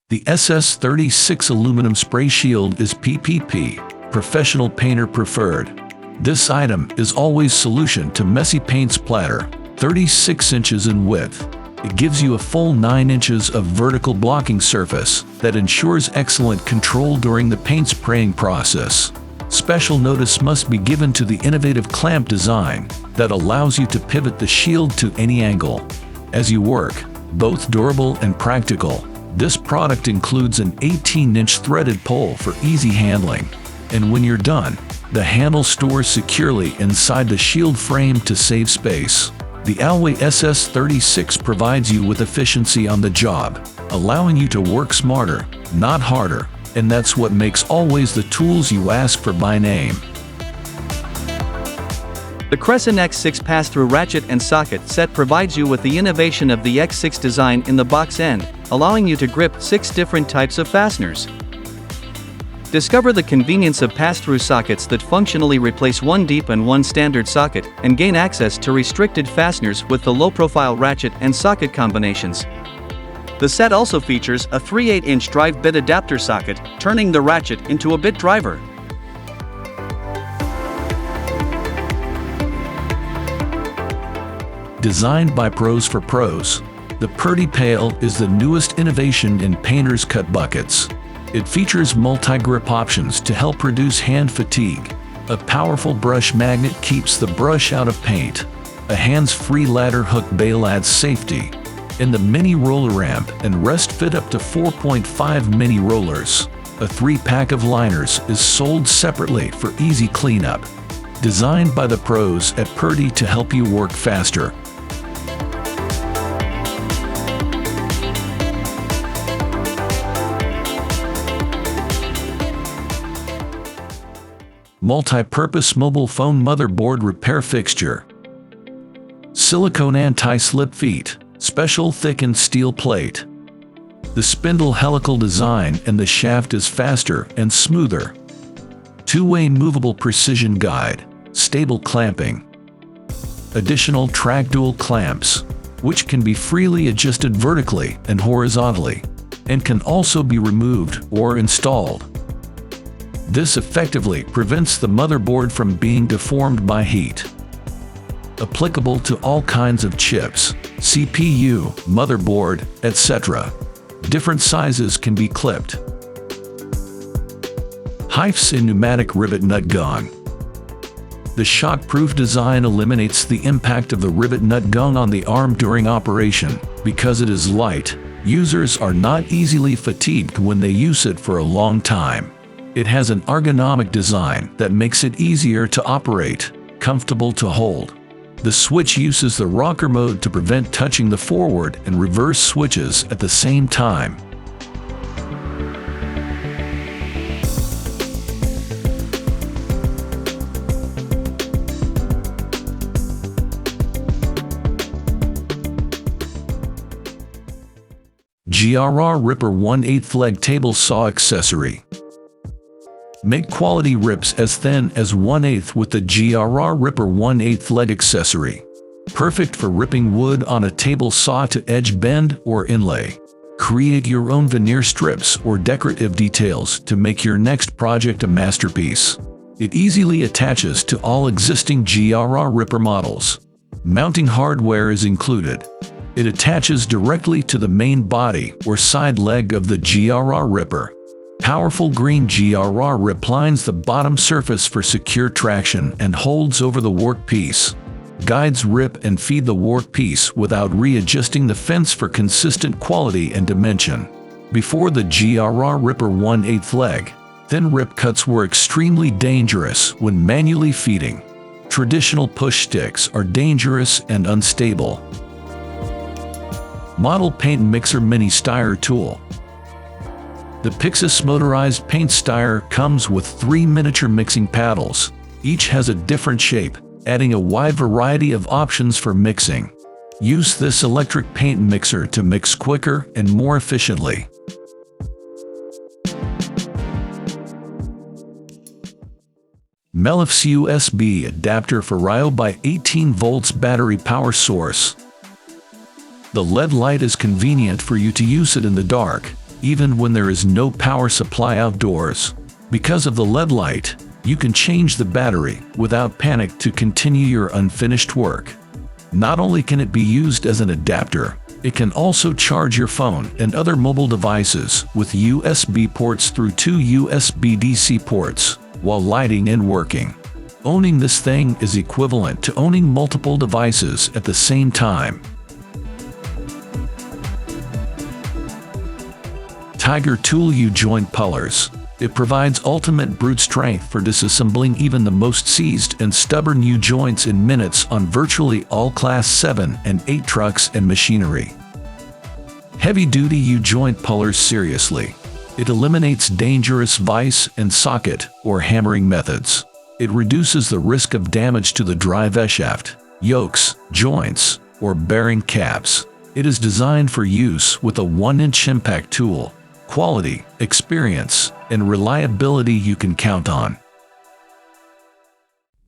The SS36 aluminum spray shield is PPP, professional painter preferred. This item is always solution to messy paint splatter, 36 inches in width. It gives you a full 9 inches of vertical blocking surface that ensures excellent control during the paint spraying process. Special notice must be given to the innovative clamp design that allows you to pivot the shield to any angle. As you work, both durable and practical, this product includes an 18-inch threaded pole for easy handling. And when you're done, the handle stores securely inside the shield frame to save space. The ALLWAY SS36 provides you with efficiency on the job, allowing you to work smarter, not harder, and that's what makes always the tools you ask for by name. The Crescent X6 Pass-Thru ratchet and socket set provides you with the innovation of the X6 design in the box end, allowing you to grip 6 different types of fasteners. Discover the convenience of pass-through sockets that functionally replace one deep and one standard socket, and gain access to restricted fasteners with the low-profile ratchet and socket combinations. The set also features a 3/8-inch drive bit adapter socket, turning the ratchet into a bit driver. Designed by pros for pros, the Purdy Pail is the newest innovation in painters' cut buckets. It features multi-grip options to help reduce hand fatigue. A powerful brush magnet keeps the brush out of paint. A hands-free ladder hook bail adds safety. And the mini roller ramp and rest fit up to 4.5 mini rollers. A 3-pack of liners is sold separately for easy cleanup. Designed by the pros at Purdy to help you work faster. Multi-purpose mobile phone motherboard repair fixture. Silicone anti-slip feet, special thickened steel plate. The spindle helical design and the shaft is faster and smoother. 2-way movable precision guide, stable clamping. Additional track dual clamps, which can be freely adjusted vertically and horizontally, and can also be removed or installed. This effectively prevents the motherboard from being deformed by heat. Applicable to all kinds of chips, CPU, motherboard, etc. Different sizes can be clipped. HIFESON pneumatic rivet nut gong. The shock-proof design eliminates the impact of the rivet nut gong on the arm during operation. Because it is light, users are not easily fatigued when they use it for a long time. It has an ergonomic design that makes it easier to operate, comfortable to hold. The switch uses the rocker mode to prevent touching the forward and reverse switches at the same time. GRR-RIPPER 1/8 leg table saw accessory. Make quality rips as thin as 1/8 with the GRR-RIPPER 1/8 leg accessory. Perfect for ripping wood on a table saw to edge bend or inlay. Create your own veneer strips or decorative details to make your next project a masterpiece. It easily attaches to all existing GRR-RIPPER models. Mounting hardware is included. It attaches directly to the main body or side leg of the GRR-RIPPER. Powerful green GRR rip lines the bottom surface for secure traction and holds over the workpiece. Guides rip and feed the workpiece without readjusting the fence for consistent quality and dimension. Before the GRR-RIPPER 1/8 leg, thin rip cuts were extremely dangerous when manually feeding. Traditional push sticks are dangerous and unstable. Model Paint Mixer Mini Stir Tool. The Pixis Motorized Paint Stir comes with 3 miniature mixing paddles. Each has a different shape, adding a wide variety of options for mixing. Use this electric paint mixer to mix quicker and more efficiently. Mellif's USB adapter for Ryobi 18 volts battery power source. The LED light is convenient for you to use it in the dark, even when there is no power supply outdoors. Because of the LED light, you can change the battery without panic to continue your unfinished work. Not only can it be used as an adapter, it can also charge your phone and other mobile devices with USB ports through 2 USB DC ports while lighting and working. Owning this thing is equivalent to owning multiple devices at the same time. Tiger Tool U-joint pullers. It provides ultimate brute strength for disassembling even the most seized and stubborn U-joints in minutes on virtually all Class 7 and 8 trucks and machinery. Heavy-duty U-joint pullers seriously. It eliminates dangerous vise and socket or hammering methods. It reduces the risk of damage to the drive shaft, yokes, joints, or bearing caps. It is designed for use with a 1-inch impact tool. Quality, experience, and reliability you can count on.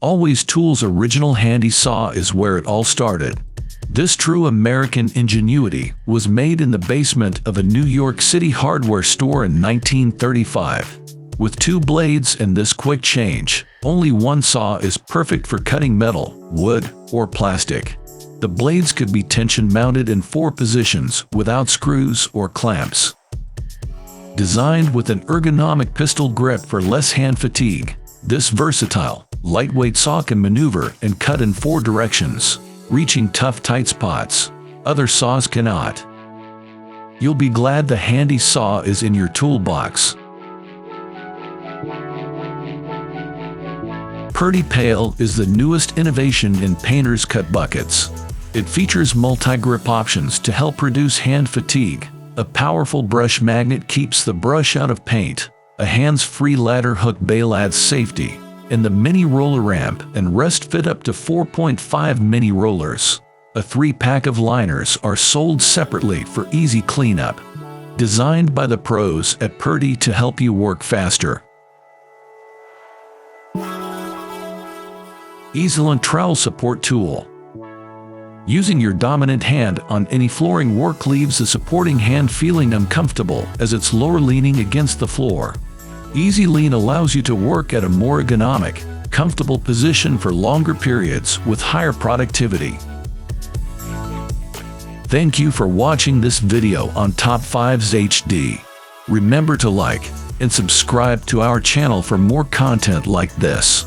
ALLWAY Tools' original handy saw is where it all started. This true American ingenuity was made in the basement of a New York City hardware store in 1935. With 2 blades and this quick change, only one saw is perfect for cutting metal, wood, or plastic. The blades could be tension mounted in 4 positions without screws or clamps. Designed with an ergonomic pistol grip for less hand fatigue, this versatile, lightweight saw can maneuver and cut in 4 directions, reaching tough tight spots other saws cannot. You'll be glad the handy saw is in your toolbox. Purdy Pail is the newest innovation in painters' cut buckets. It features multi-grip options to help reduce hand fatigue. A powerful brush magnet keeps the brush out of paint. A hands-free ladder hook bail adds safety. And the mini roller ramp and rest fit up to 4.5 mini rollers. A 3-pack of liners are sold separately for easy cleanup. Designed by the pros at Purdy to help you work faster. Easel and Trowel support tool. Using your dominant hand on any flooring work leaves the supporting hand feeling uncomfortable as it's lower leaning against the floor. EasyLean allows you to work at a more ergonomic, comfortable position for longer periods with higher productivity. Thank you for watching this video on Top 5s HD. Remember to like and subscribe to our channel for more content like this.